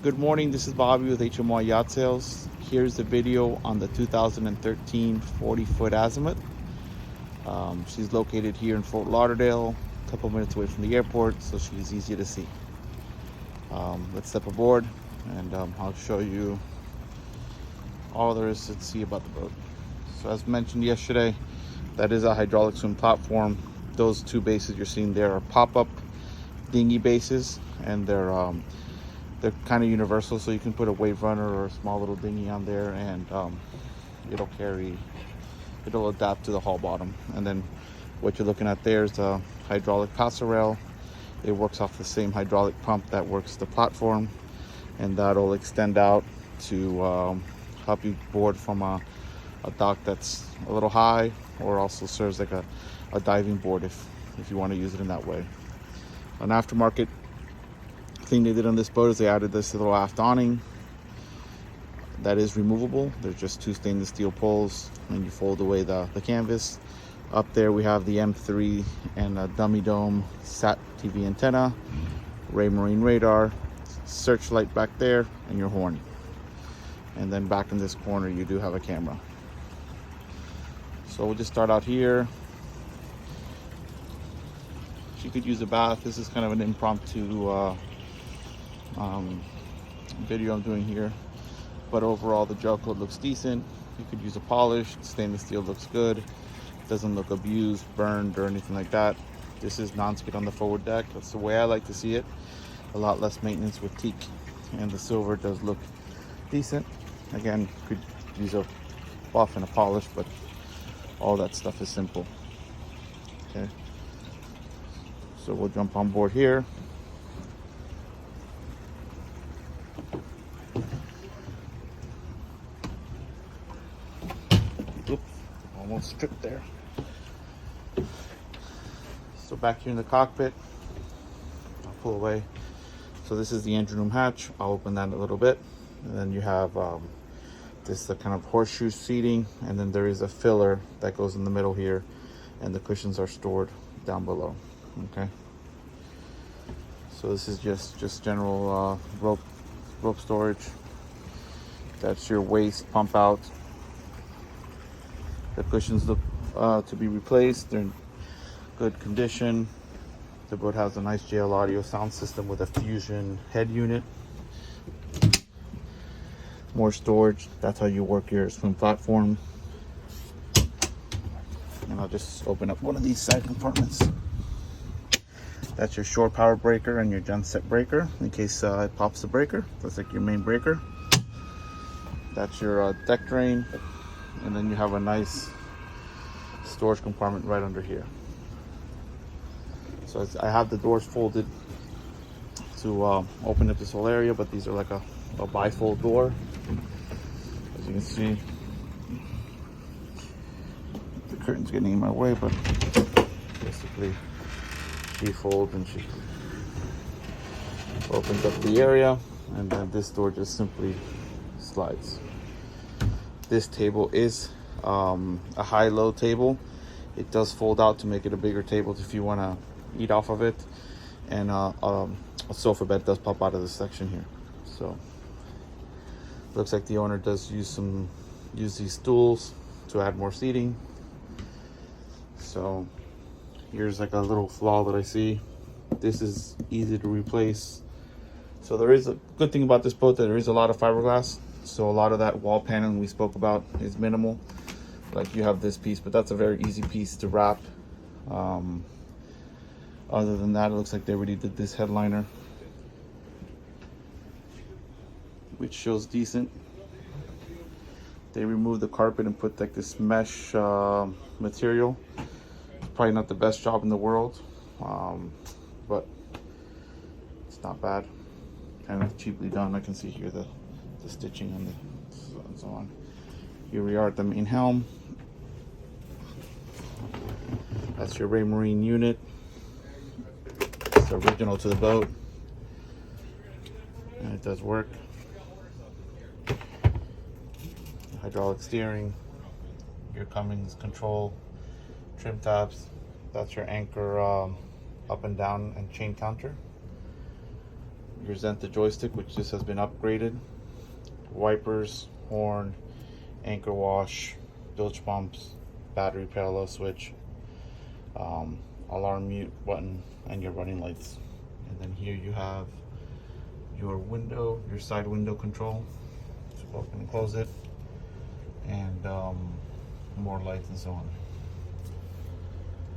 Good morning, this is Bobby with HMY Yacht Sales. Here's the video on the 2013 40-foot Azimut. She's located here in Fort Lauderdale, a couple minutes away from the airport, so she's easy to see. Let's step aboard and I'll show you all there is to see about the boat. So as mentioned yesterday, that is a hydraulic swim platform. Those two bases you're seeing there are pop-up dinghy bases, and they're kind of universal, so you can put a wave runner or a small little dinghy on there, and it'll adapt to the hull bottom. And then what you're looking at there is a hydraulic passerelle. It works off the same hydraulic pump that works the platform, and that'll extend out to help you board from a dock that's a little high, or also serves like a diving board if you want to use it in that way. An aftermarket thing they did on this boat is they added this little aft awning that is removable. There's just two stainless steel poles, and you fold away the canvas. Up there we have the M3 and a dummy dome sat TV antenna, Raymarine radar, searchlight back there, and your horn. And then back in this corner you do have a camera. So we'll just start out here. She could use a bath. This is kind of an impromptu video I'm doing here, but overall the gel coat looks decent. You could use a polish. Stainless steel looks good. Doesn't look abused, burned, or anything like that. This is non-skid on the forward deck. That's the way I like to see it. A lot less maintenance with teak, and the silver does look decent. Again, could use a buff and a polish, but all that stuff is simple. Okay, so we'll jump on board here. Oops, almost tripped there. So back here in the cockpit, I'll pull away. So this is the engine room hatch. I'll open that in a little bit. And then you have this kind of horseshoe seating, and then there is a filler that goes in the middle here, and the cushions are stored down below. Okay. So this is just general rope storage. That's your waste pump out. The cushions look to be replaced. They're in good condition. The boat has a nice JL Audio sound system with a Fusion head unit. More storage. That's how you work your swim platform. And I'll just open up one of these side compartments. That's your shore power breaker and your genset breaker in case it pops the breaker. That's like your main breaker. That's your deck drain, and then you have a nice storage compartment right under here. So I have the doors folded to open up this whole area, but these are like a bifold door. As you can see, the curtain's getting in my way, but basically she folds and she opens up the area, and then this door just simply slides. This table is a high-low table. It does fold out to make it a bigger table if you want to eat off of it, and a sofa bed does pop out of this section here. So looks like the owner does use these stools to add more seating. So here's like a little flaw that I see. This is easy to replace. So there is a good thing about this boat, that there is a lot of fiberglass. So a lot of that wall paneling we spoke about is minimal. Like you have this piece, but that's a very easy piece to wrap. Other than that, it looks like they already did this headliner, which shows decent. They removed the carpet and put like this mesh material. It's probably not the best job in the world, but it's not bad. Kind of cheaply done. I can see here the stitching on and so on. Here we are at the main helm. That's your Raymarine unit. It's original to the boat, and it does work. Hydraulic steering, your Cummins control, trim tabs. That's your anchor up and down and chain counter. your Zenta joystick, which just has been upgraded. Wipers, horn, anchor wash, bilge pumps, battery parallel switch, alarm mute button, and your running lights. And then here you have your window, your side window control. Just open and close it, and more lights and so on.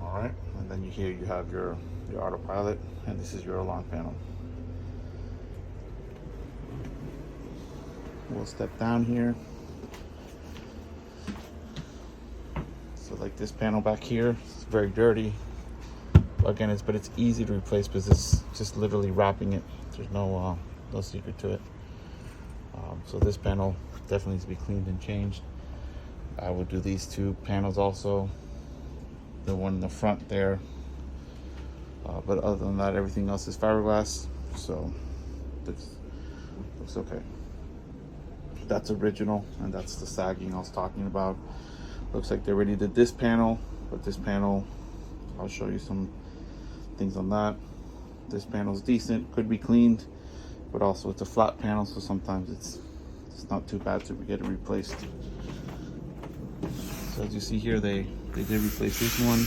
All right, and then here you have your autopilot, and this is your alarm panel. We'll step down here. So like this panel back here, it's very dirty. Again, it's easy to replace because it's just literally wrapping it. There's no secret to it. So this panel definitely needs to be cleaned and changed. I would do these two panels also. The one in the front there. But other than that, everything else is fiberglass. So this looks okay. That's original, and that's the sagging I was talking about. Looks like they already did this panel, but this panel, I'll show you some things on that. This panel is decent, could be cleaned, but also it's a flat panel, so sometimes it's not too bad to get it replaced. So as you see here, they did replace this one.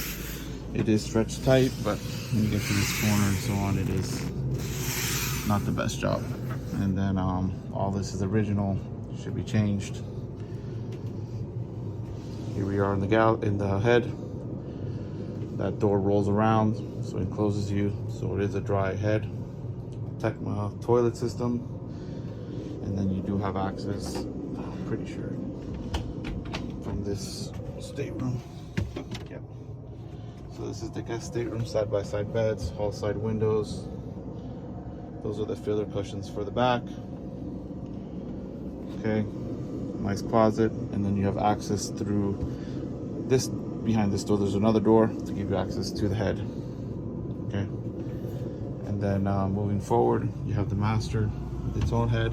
It is stretched tight, but when you get to this corner and so on, it is not the best job. And then all this is original, should be changed. Here we are in the head. That door rolls around, so it encloses you. So it is a dry head. Tecma toilet system, and then you do have access, I'm pretty sure, from this stateroom. Yep. So this is the guest stateroom, side-by-side beds, all side windows. Those are the filler cushions for the back. Okay, nice closet, and then you have access through this. Behind this door, there's another door to give you access to the head. Okay, and then moving forward, you have the master, its own head.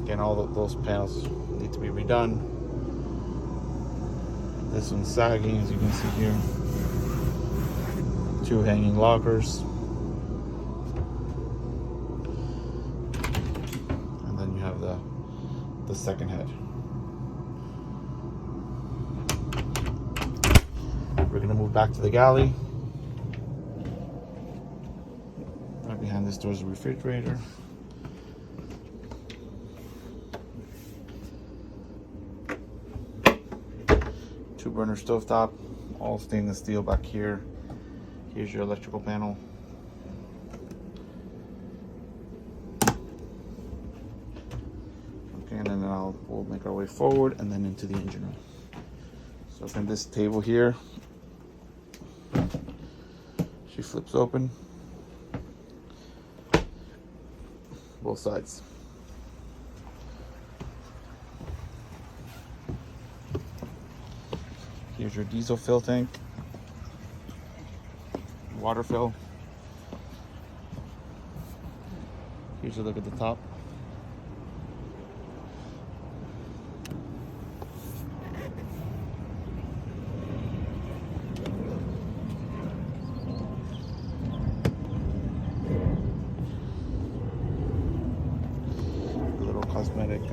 Again, all of those panels need to be redone. This one's sagging, as you can see here. 2 hanging lockers. And then you have the second head. We're gonna move back to the galley. Right behind this door is a refrigerator. Two-burner stovetop, all stainless steel back here. Here's your electrical panel. Okay, and then we'll make our way forward and then into the engine room. So from this table here, she flips open both sides. Here's your diesel fill tank, water fill. Here's a look at the top. A little cosmetic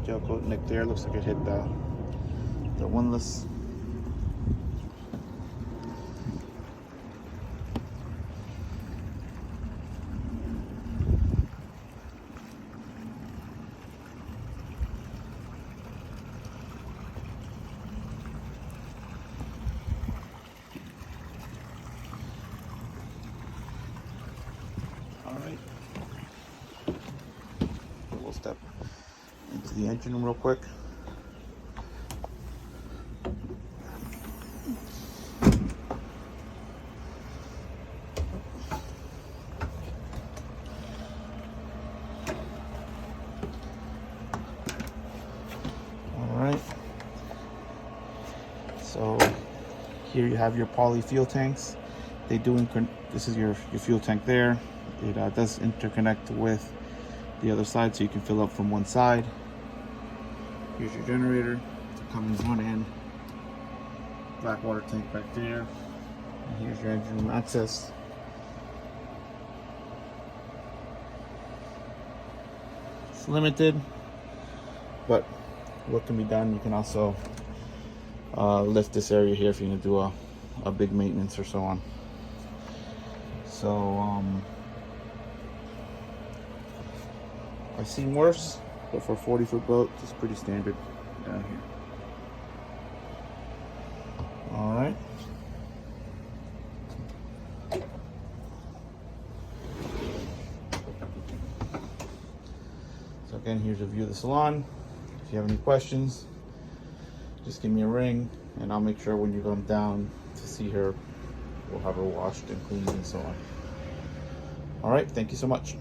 gel coat nick there. Looks like it hit the windlass. Alright, we'll step into the engine room real quick. Alright, so here you have your poly fuel tanks. They do this is your fuel tank there. It does interconnect with the other side, so you can fill up from one side. Here's your generator. It comes one end. Black water tank back there. And here's your engine room access. it's limited, but what can be done, you can also lift this area here if you're gonna do a big maintenance or so on. So I've seen worse, but for a 40-foot boat, it's pretty standard down here. All right. So again, here's a view of the salon. If you have any questions, just give me a ring, and I'll make sure when you come down to see her, we'll have her washed and cleaned and so on. All right, thank you so much.